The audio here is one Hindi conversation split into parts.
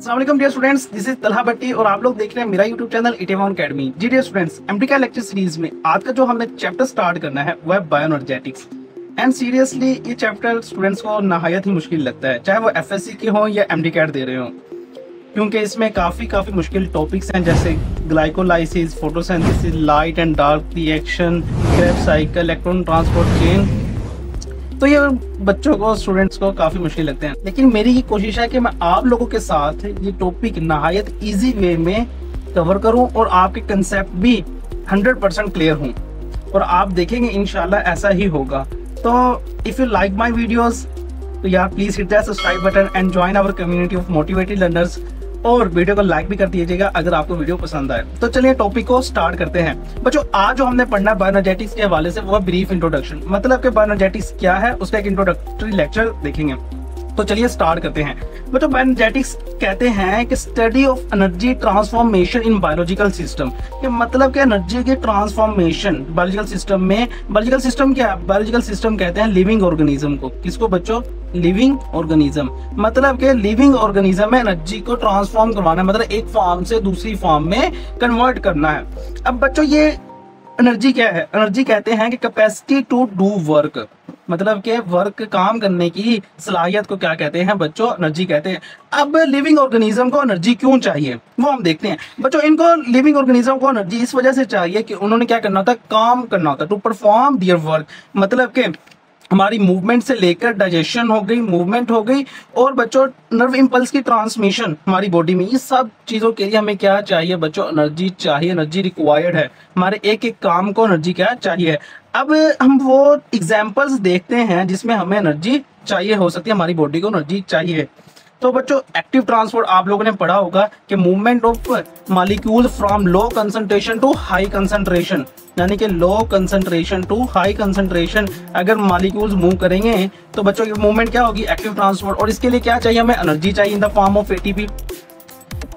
अस्सलाम वालेकुम dear students, this is Talha Bhatti और आप लोग देख रहे हैं मेरा यूट्यूब चैनल इटेवन अकेडमी। जी डियर स्टूडेंट्स, एमटीका लेक्चर सीरीज में आज का जो हमें चैप्टर स्टार्ट करना है वो है बायोएनर्जेटिक्स। एंड सीरियसली ये चैप्टर स्टूडेंट्स को नहायत ही मुश्किल लगता है, चाहे वो एफएससी के हो या एमडीकैट दे रहे हो, क्योंकि इसमें काफ़ी मुश्किल टॉपिक्स हैं जैसे glycolysis, photosynthesis, light and dark reaction, Krebs cycle, electron transport chain. तो ये बच्चों को, स्टूडेंट्स को काफ़ी मुश्किल लगते हैं, लेकिन मेरी ये कोशिश है कि मैं आप लोगों के साथ ये टॉपिक नहायत इजी वे में कवर करूं और आपके कंसेप्ट भी 100% क्लियर हों, और आप देखेंगे इंशाल्लाह ऐसा ही होगा। तो if you like my videos तो यार please hit that subscribe button and join our community of motivated learners, और वीडियो को लाइक भी कर दीजिएगा अगर आपको वीडियो पसंद आए। तो चलिए टॉपिक को स्टार्ट करते हैं। बच्चों, आज जो हमने पढ़ना है बायोएनर्जेटिक्स के हवाले से वो है ब्रीफ इंट्रोडक्शन, मतलब कि बायोएनर्जेटिक्स क्या है उसका एक इंट्रोडक्टरी लेक्चर देखेंगे। तो चलिए स्टार्ट करते हैं। बच्चों, बायोएनर्जेटिक्स कहते हैं कि study of energy transformation in biological system, कि मतलब कि एनर्जी के ट्रांसफॉर्मेशन बायोलॉजिकल सिस्टम में। बायोलॉजिकल सिस्टम क्या है? बायोलॉजिकल सिस्टम कहते हैं लिविंग ऑर्गेनिज्म को। किसको बच्चों? Living organism. मतलब कि लिविंग ऑर्गेनिज्म में एनर्जी को ट्रांसफॉर्म करवाना है, मतलब एक फॉर्म से दूसरी फॉर्म में कन्वर्ट करना है। अब बच्चों, ये एनर्जी क्या है? एनर्जी कहते हैं कि कैपेसिटी टू डू वर्क, मतलब कि वर्क, काम करने की सलाहियत को क्या कहते हैं बच्चों? एनर्जी कहते हैं। अब लिविंग ऑर्गेनिज्म को एनर्जी क्यों चाहिए वो हम देखते हैं। बच्चों, इनको लिविंग ऑर्गेनिज्म को एनर्जी इस वजह से चाहिए कि उन्होंने क्या करना होता है? काम करना होता है, टू परफॉर्म देयर वर्क। मतलब कि हमारी मूवमेंट से लेकर डाइजेशन हो गई, मूवमेंट हो गई, और बच्चों नर्व इंपल्स की ट्रांसमिशन हमारी बॉडी में, ये सब चीज़ों के लिए हमें क्या चाहिए बच्चों? एनर्जी चाहिए। एनर्जी रिक्वायर्ड है, हमारे एक एक काम को एनर्जी क्या चाहिए। अब हम वो एग्जाम्पल्स देखते हैं जिसमें हमें एनर्जी चाहिए, हो सकती है हमारी बॉडी को एनर्जी चाहिए। तो बच्चों, एक्टिव ट्रांसपोर्ट आप लोगों ने पढ़ा होगा कि movement of molecule from low concentration to high concentration, यानी कि low concentration to high concentration अगर मॉलिक्यूल्स मूव करेंगे तो बच्चों की मूवमेंट क्या होगी? Active transport. और इसके लिए क्या चाहिए? हमें एनर्जी चाहिए in the form of ATP.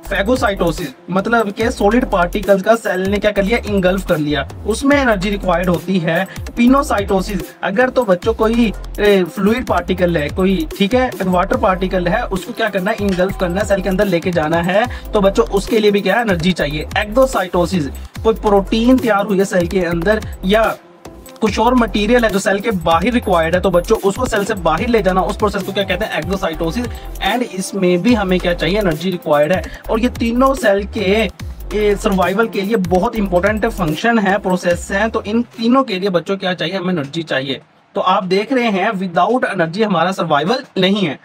Phagocytosis, मतलब कि सॉलिड पार्टिकल्स का सेल ने क्या कर लिया? इंगल्फ कर लिया, उसमें एनर्जी रिक्वायर्ड होती है। पिनोसाइटोसिस, अगर तो बच्चों कोई फ्लूइड पार्टिकल है, कोई ठीक है वाटर पार्टिकल है, उसको क्या करना है? इंगल्फ करना है, सेल के अंदर लेके जाना है, तो बच्चों उसके लिए भी क्या एनर्जी चाहिए। एक्सोसाइटोसिस, कोई प्रोटीन तैयार हुई है सेल के अंदर या कुछ और मटेरियल है जो सेल के बाहर रिक्वायर्ड है, तो बच्चों उसको सेल से बाहर ले जाना, उस प्रोसेस को क्या कहते हैं? एक्सोसाइटोसिस। एंड इसमें भी हमें क्या चाहिए? एनर्जी रिक्वायर्ड है। और ये तीनों सेल के सर्वाइवल के लिए बहुत इंपॉर्टेंट फंक्शन है, प्रोसेस है। तो इन तीनों के लिए बच्चों क्या चाहिए? हमें एनर्जी चाहिए। तो आप देख रहे हैं विदाउट एनर्जी हमारा सर्वाइवल नहीं है।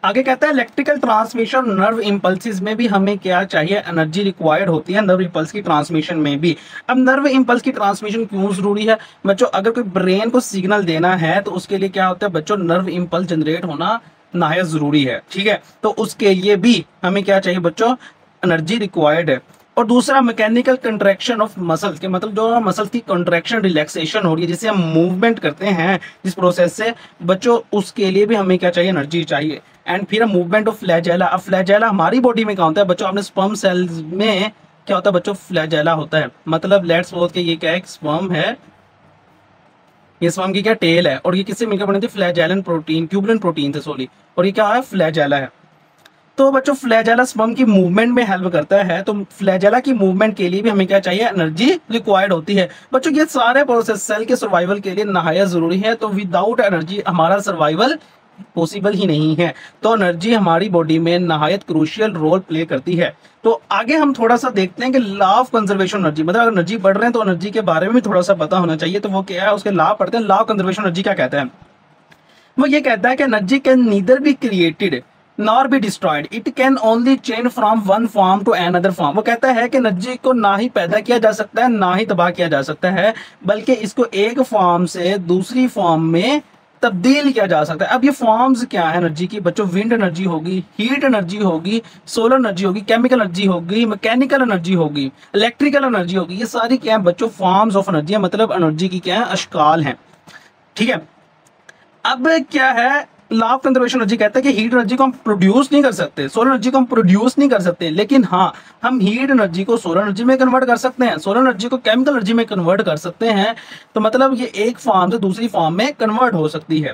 आगे कहता है इलेक्ट्रिकल ट्रांसमिशन नर्व इंपल्सिस में भी हमें क्या चाहिए? एनर्जी रिक्वायर्ड होती है नर्व इंपल्स की ट्रांसमिशन में भी। अब नर्व इंपल्स की ट्रांसमिशन क्यों जरूरी है बच्चों? अगर कोई ब्रेन को सिग्नल देना है तो उसके लिए क्या होता है बच्चों? नर्व इंपल्स जनरेट होना नहायत जरूरी है, ठीक है। तो उसके लिए भी हमें क्या चाहिए बच्चों? एनर्जी रिक्वायर्ड है। और दूसरा मैकेनिकल कंट्रैक्शन ऑफ मसल्स, के मतलब जो मसल्स की कंट्रैक्शन रिलैक्सेशन हो रही है जिससे हम मूवमेंट करते हैं जिस प्रोसेस से बच्चों, उसके लिए भी हमें क्या चाहिए? एनर्जी चाहिए। एंड फिर मूवमेंट ऑफ फ्लैजेला। अब फ्लैजेला हमारी बॉडी में क्या होता है बच्चों? आपने स्पर्म सेल्स में क्या होता है बच्चों? फ्लैजेला होता है। मतलब लेट्स सपोज के ये क्या है? स्पर्म है, ये स्पर्म की क्या टेल है, और ये किससे मिलकर बनी थी? फ्लैजेलन प्रोटीन, ट्यूबुलिन प्रोटीन से, सॉरी। और ये क्या है? फ्लैजेला है। तो बच्चों फ्लैजेला स्पर्म की मूवमेंट में हेल्प करता है, तो फ्लैजेला की मूवमेंट के लिए भी हमें क्या चाहिए? एनर्जी रिक्वायर्ड होती है। बच्चों ये सारे प्रोसेस सेल के सर्वाइवल के लिए नहायत जरूरी है, तो विदाउट एनर्जी हमारा सर्वाइवल पॉसिबल ही नहीं है। तो एनर्जी हमारी बॉडी में नहायत क्रूशियल रोल प्ले करती है। तो आगे हम थोड़ा सा देखते हैं कि लॉ ऑफ कंजर्वेशन एनर्जी, मतलब अगर एनर्जी बढ़ रहे हैं तो एनर्जी के बारे में भी थोड़ा सा पता होना चाहिए। तो वो क्या है? उसके लॉ पढ़ते हैं। लॉ ऑफ कंजर्वेशन एनर्जी क्या कहता है? वो ये कहता है कि energy can neither be created nor be destroyed, it can only change from one form to another form. वो कहता है कि एनर्जी को ना ही पैदा किया जा सकता है ना ही तबाह किया जा सकता है, बल्कि इसको एक फॉर्म से दूसरी फॉर्म में तब्दील किया जा सकता है। अब ये फॉर्म्स क्या है एनर्जी की बच्चों? विंड एनर्जी होगी, हीट एनर्जी होगी, सोलर एनर्जी होगी, केमिकल एनर्जी होगी, मैकेनिकल एनर्जी होगी, इलेक्ट्रिकल एनर्जी होगी। ये सारी क्या है बच्चों? फॉर्म्स ऑफ एनर्जी है, मतलब एनर्जी की क्या है? अशकाल है, ठीक है। अब क्या है? लॉ ऑफ कंजर्वेशन एनर्जी कहता है कि हीट एनर्जी को हम प्रोड्यूस नहीं कर सकते, सोलर एनर्जी को हम प्रोड्यूस नहीं कर सकते, लेकिन हाँ हम हीट एनर्जी को सोलर एनर्जी में कन्वर्ट कर सकते हैं, सोलर एनर्जी को केमिकल एनर्जी में कन्वर्ट कर सकते हैं। तो मतलब ये एक फॉर्म से दूसरी फॉर्म में कन्वर्ट हो सकती है।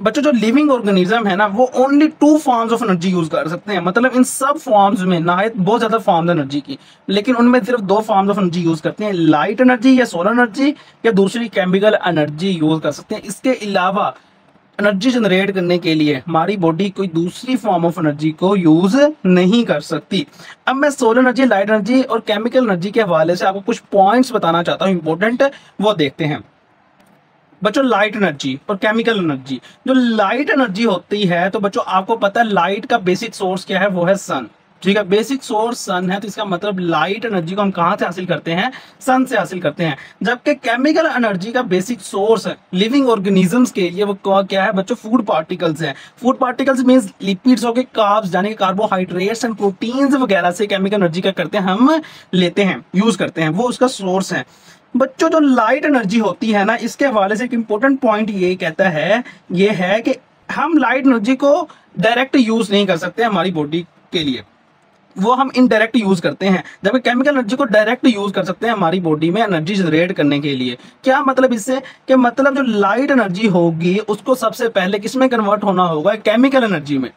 बच्चों जो लिविंग ऑर्गेनिज्म है ना वो only 2 forms of energy use कर सकते हैं, मतलब इन सब फॉर्म्स में नहायत बहुत ज्यादा फॉर्म्स एनर्जी की, लेकिन उनमें सिर्फ 2 फॉर्म्स ऑफ एनर्जी यूज करते हैं, लाइट एनर्जी या सोलर एनर्जी या दूसरी केमिकल एनर्जी यूज कर सकते हैं। इसके अलावा एनर्जी जनरेट करने के लिए हमारी बॉडी कोई दूसरी फॉर्म ऑफ एनर्जी को यूज नहीं कर सकती। अब मैं सोलर एनर्जी, लाइट एनर्जी और केमिकल एनर्जी के हवाले से आपको कुछ पॉइंट्स बताना चाहता हूँ इंपॉर्टेंट, वो देखते हैं। बच्चों लाइट एनर्जी और केमिकल एनर्जी, जो लाइट एनर्जी होती है तो बच्चों आपको पता है लाइट का बेसिक सोर्स क्या है, वो है सन। ठीक है, बेसिक सोर्स सन है, तो इसका मतलब लाइट एनर्जी को हम कहां से हासिल करते हैं, सन से हासिल करते हैं। जबकि केमिकल एनर्जी का बेसिक सोर्स है लिविंग ऑर्गेनिजम्स के लिए वो क्या है बच्चों, फूड पार्टिकल्स हैं। फूड पार्टिकल्स मींस लिपिड्स हो गए, कार्ब्स यानी कि कार्बोहाइड्रेट्स एंड प्रोटीन्स वगैरह से केमिकल एनर्जी का करते हैं, हम लेते हैं, यूज करते हैं, वो उसका सोर्स है। बच्चों जो लाइट एनर्जी होती है ना, इसके हवाले से एक इंपॉर्टेंट पॉइंट ये कहता है, ये है कि हम लाइट एनर्जी को डायरेक्ट यूज नहीं कर सकते हमारी बॉडी के लिए, वो हम इनडायरेक्ट यूज करते हैं। जबकि केमिकल एनर्जी को डायरेक्ट यूज कर सकते हैं हमारी बॉडी में एनर्जी जनरेट करने के लिए। क्या मतलब इससे, कि मतलब जो लाइट एनर्जी होगी उसको सबसे पहले किसमें कन्वर्ट होना होगा, केमिकल एनर्जी में,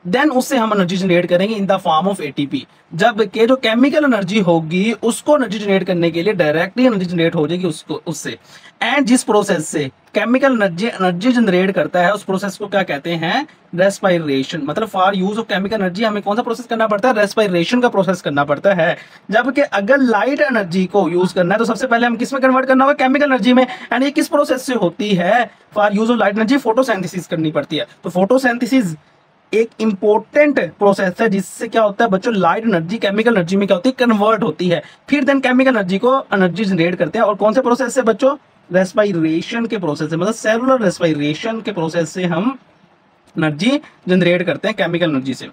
देन उससे हम एनर्जी जनरेट करेंगे इन द फॉर्म ऑफ एटीपी। जबकि जो केमिकल एनर्जी होगी उसको एनर्जी जनरेट करने के लिए डायरेक्टली एनर्जी जनरेट हो जाएगी उसको उससे। एंड जिस प्रोसेस से केमिकल एनर्जी जनरेट करता है उस प्रोसेस को क्या कहते हैं, रेस्पायरेशन। मतलब for use of chemical energy हमें कौन सा प्रोसेस करना पड़ता है, रेस्पायरेशन का प्रोसेस करना पड़ता है। जबकि अगर लाइट एनर्जी को यूज करना है तो सबसे पहले हम किस में कन्वर्ट करना होगा, केमिकल एनर्जी में। एंड ये किस प्रोसेस से होती है, for use of light energy photosynthesis करनी पड़ती है। तो फोटोसिंथेसिस एक इंपॉर्टेंट प्रोसेस है जिससे क्या होता है बच्चों, लाइट एनर्जी केमिकल एनर्जी में क्या होती है, कन्वर्ट होती है। फिर देन केमिकल एनर्जी को एनर्जी जनरेट करते हैं। और कौन से प्रोसेस से बच्चों, रेस्पायरेशन के प्रोसेस से, मतलब सेलुलर रेस्पायरेशन के प्रोसेस से हम एनर्जी जनरेट करते हैं केमिकल एनर्जी से।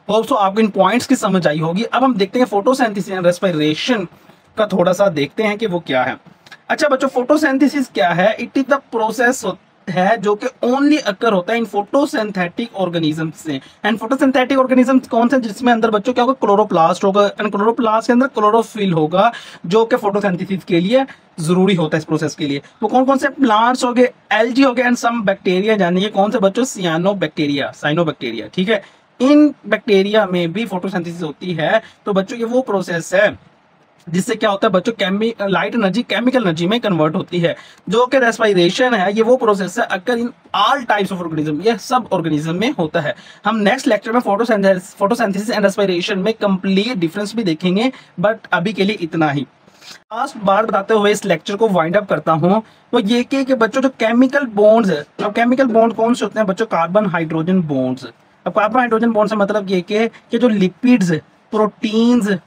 होप सो आपको इन पॉइंट्स की समझ आई होगी। अब हम देखते हैं फोटोसिंथेसिस एंड रेस्पायरेशन का थोड़ा सा देखते हैं कि वो क्या है। अच्छा बच्चों, फोटोसिंथेसिस क्या है, इट इज द प्रोसेस है जो कि ओनली अकर होता है इन फोटोसिंथेटिक ऑर्गेनिज्म से। एंड फोटोसिंथेटिक ऑर्गेनिज्म कौन से, जिसमें अंदर बच्चों क्या होगा, क्लोरोप्लास्ट होगा। एंड क्लोरोप्लास्ट के अंदर क्लोरोफिल होगा जो कि फोटोसिंथेसिस के लिए जरूरी होता है इस प्रोसेस के लिए। वो कौन कौन से प्लांट्स हो गए, एल्गी हो गए एंड सम बैक्टीरिया, यानी कि कौन से बच्चों, साइनोबैक्टीरिया। ठीक है, इन बैक्टीरिया में भी फोटोसिंथेसिस होती है। तो बच्चों ये वो प्रोसेस है जिससे क्या होता है बच्चों, लाइट एनर्जी केमिकल एनर्जी में कन्वर्ट होती है। जो कि रेस्पायरेशन है, ये वो प्रोसेस है अगर in all types of organism, ये सब ऑर्गेनिज्म में होता है। हम नेक्स्ट लेक्चर में फोटोसिंथेसिस एंड रेस्पायरेशन में कंप्लीट डिफरेंस भी देखेंगे, बट अभी के लिए इतना ही। लास्ट बार बताते हुए इस लेक्चर को वाइंड अप करता हूं, तो ये कि बच्चों जो केमिकल बॉन्ड्स है, अब केमिकल बॉन्ड कौन से होते हैं बच्चों, कार्बन हाइड्रोजन बॉन्ड्स। अब कार्बन हाइड्रोजन बॉन्ड से मतलब ये कि जो लिपिड्स, प्रोटीन्स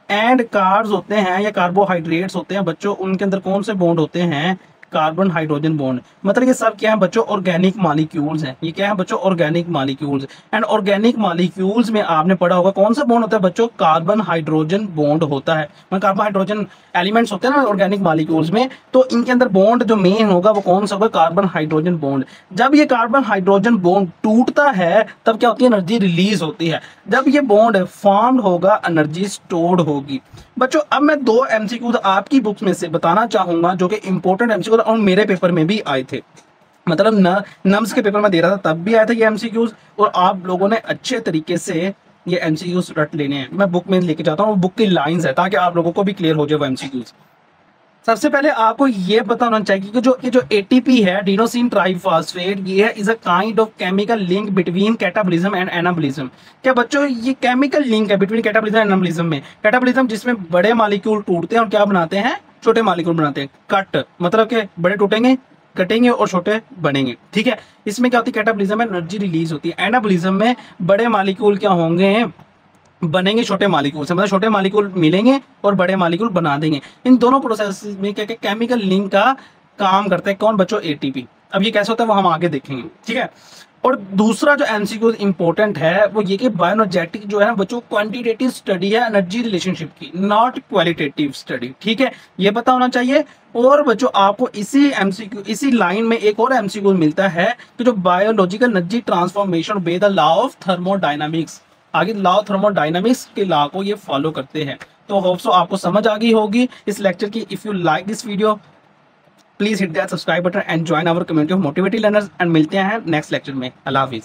एंड कार्ब्स होते हैं या कार्बोहाइड्रेट्स होते हैं बच्चों, उनके अंदर कौन से बॉन्ड होते हैं, कार्बन हाइड्रोजन बॉन्ड। मतलब ये सब क्या है बच्चों, ऑर्गेनिक मॉलिक्यूल्स हैं। ये क्या है बच्चों, organic molecules. And organic molecules में आपने पढ़ा होगा कौन सा बॉन्ड होता है बच्चों, कार्बन हाइड्रोजन बॉन्ड होता है। मतलब कार्बन हाइड्रोजन एलिमेंट्स होते हैं ना ऑर्गेनिक मॉलिक्यूल्स में, तो इनके अंदर बॉन्ड जो मेन होगा वो कौन सा होगा, कार्बन हाइड्रोजन बॉन्ड। जब ये कार्बन हाइड्रोजन बॉन्ड टूटता है तब क्या होती है, एनर्जी रिलीज होती है। जब ये बॉन्ड फॉर्म्ड होगा एनर्जी स्टोर्ड होगी। बच्चों अब मैं 2 एमसीक्यूज आपकी बुक्स में से बताना चाहूंगा जो कि इंपॉर्टेंट एमसीक्यूज और मेरे पेपर में भी आए थे। मतलब नम्स के पेपर में दे रहा था तब भी आए थे ये एमसीक्यूज, और आप लोगों ने अच्छे तरीके से ये एमसीक्यूज रट लेने हैं। मैं बुक में लेके जाता हूँ, बुक की लाइंस है ताकि आप लोगों को भी क्लियर हो जाए वो एमसीक्यूज। सबसे पहले आपको ये पता होना चाहिए कि जो एटीपी है, एडिनोसिन ट्राइफॉस्फेट, ये है is a kind of chemical link between catabolism and anabolism. क्या बच्चों ये केमिकल लिंक है बिटवीन कैटाबॉलिज्म एंड एनाबॉलिज्म में। कैटाबॉलिज्म जिसमें बड़े मॉलिक्यूल टूटते हैं और क्या बनाते हैं, छोटे मॉलिक्यूल बनाते हैं। कट मतलब के बड़े टूटेंगे, कटेंगे और छोटे बनेंगे। ठीक है, इसमें क्या होती है, कैटाबॉलिज्म में एनर्जी रिलीज होती है। एनाबॉलिज्म में बड़े मॉलिक्यूल क्या होंगे, बनेंगे छोटे मॉलिक्यूल से, मतलब छोटे मॉलिक्यूल मिलेंगे और बड़े मॉलिक्यूल बना देंगे। इन दोनों प्रोसेस में क्या केमिकल लिंक का काम करते हैं कौन बच्चों, एटीपी। अब ये कैसे होता है वो हम आगे देखेंगे। ठीक है, और दूसरा जो एमसीक्यू इंपॉर्टेंट है वो ये कि बायोएनर्जेटिक जो है ना बच्चों, क्वांटिटेटिव स्टडी है एनर्जी रिलेशनशिप की, नॉट क्वालिटेटिव स्टडी। ठीक है, ये पता होना चाहिए। और बच्चों आपको इसी एमसीक्यू, इसी लाइन में एक और एमसीक्यू मिलता है कि जो biological energy transformation by the law of thermodynamics, आगे लॉ ऑफ थर्मोडायनामिक्स के लॉ को ये फॉलो करते हैं। तो होप सो आपको समझ आ गई होगी इस लेक्चर की। If you like this video please hit that subscribe button and join our community of motivated learners and मिलते हैं नेक्स्ट लेक्चर में। अल्लाह हाफिज़।